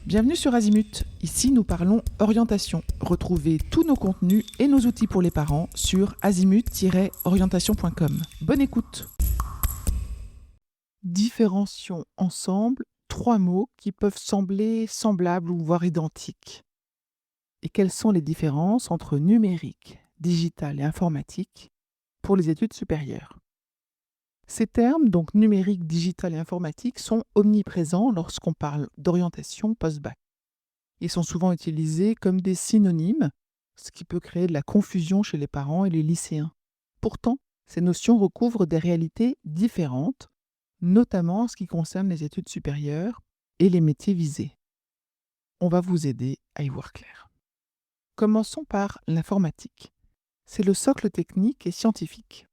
Bienvenue sur Azimut. Ici, nous parlons orientation. Retrouvez tous nos contenus et nos outils pour les parents sur azimut-orientation.com. Bonne écoute. Différencions ensemble 3 mots qui peuvent sembler semblables ou voire identiques. Et quelles sont les différences entre numérique, digital et informatique pour les études supérieures? Ces termes, donc numérique, digital et informatique, sont omniprésents lorsqu'on parle d'orientation post-bac. Ils sont souvent utilisés comme des synonymes, ce qui peut créer de la confusion chez les parents et les lycéens. Pourtant, ces notions recouvrent des réalités différentes, notamment en ce qui concerne les études supérieures et les métiers visés. On va vous aider à y voir clair. Commençons par l'informatique. C'est le socle technique et scientifique.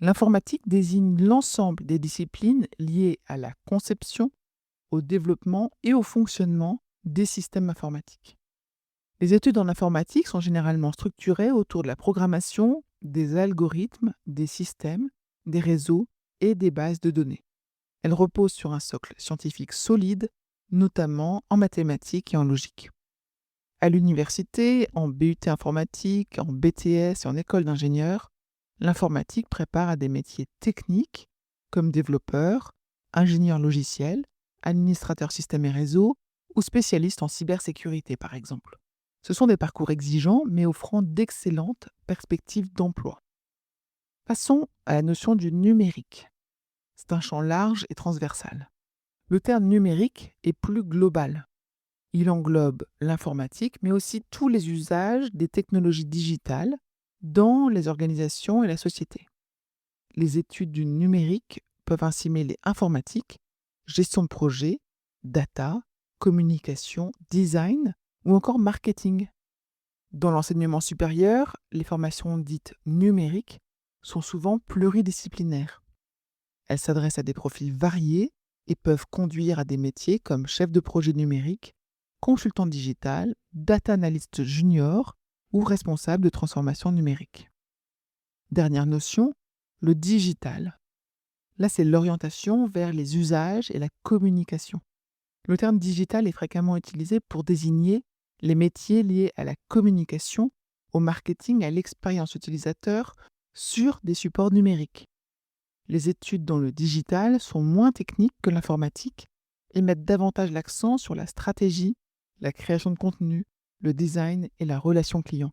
L'informatique désigne l'ensemble des disciplines liées à la conception, au développement et au fonctionnement des systèmes informatiques. Les études en informatique sont généralement structurées autour de la programmation, des algorithmes, des systèmes, des réseaux et des bases de données. Elles reposent sur un socle scientifique solide, notamment en mathématiques et en logique. À l'université, en BUT informatique, en BTS et en école d'ingénieur, l'informatique prépare à des métiers techniques comme développeur, ingénieur logiciel, administrateur système et réseau ou spécialiste en cybersécurité par exemple. Ce sont des parcours exigeants mais offrant d'excellentes perspectives d'emploi. Passons à la notion du numérique. C'est un champ large et transversal. Le terme numérique est plus global. Il englobe l'informatique mais aussi tous les usages des technologies digitales dans les organisations et la société. Les études du numérique peuvent ainsi mêler informatique, gestion de projet, data, communication, design ou encore marketing. Dans l'enseignement supérieur, les formations dites numériques sont souvent pluridisciplinaires. Elles s'adressent à des profils variés et peuvent conduire à des métiers comme chef de projet numérique, consultant digital, data analyst junior ou responsable de transformation numérique. Dernière notion, le digital. Là, c'est l'orientation vers les usages et la communication. Le terme digital est fréquemment utilisé pour désigner les métiers liés à la communication, au marketing et à l'expérience utilisateur sur des supports numériques. Les études dans le digital sont moins techniques que l'informatique et mettent davantage l'accent sur la stratégie, la création de contenu, le design et la relation client.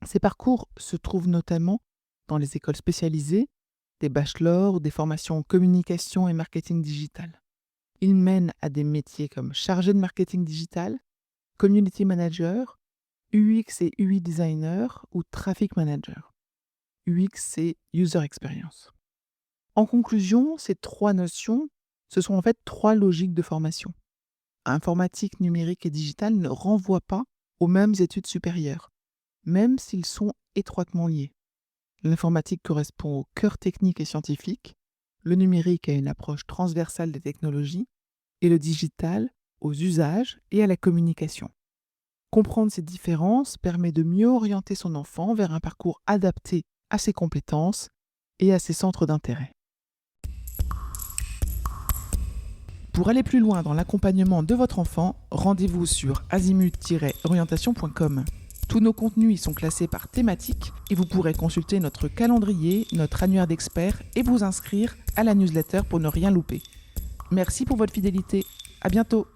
Ces parcours se trouvent notamment dans les écoles spécialisées, des bachelors ou des formations en communication et marketing digital. Ils mènent à des métiers comme chargé de marketing digital, community manager, UX et UI designer ou traffic manager. UX, c'est user experience. En conclusion, ces 3 notions, ce sont en fait 3 logiques de formation. Informatique, numérique et digital ne renvoient pas aux mêmes études supérieures, même s'ils sont étroitement liés. L'informatique correspond au cœur technique et scientifique, le numérique à une approche transversale des technologies et le digital aux usages et à la communication. Comprendre ces différences permet de mieux orienter son enfant vers un parcours adapté à ses compétences et à ses centres d'intérêt. Pour aller plus loin dans l'accompagnement de votre enfant, rendez-vous sur azimut-orientation.com. Tous nos contenus y sont classés par thématique et vous pourrez consulter notre calendrier, notre annuaire d'experts et vous inscrire à la newsletter pour ne rien louper. Merci pour votre fidélité. À bientôt.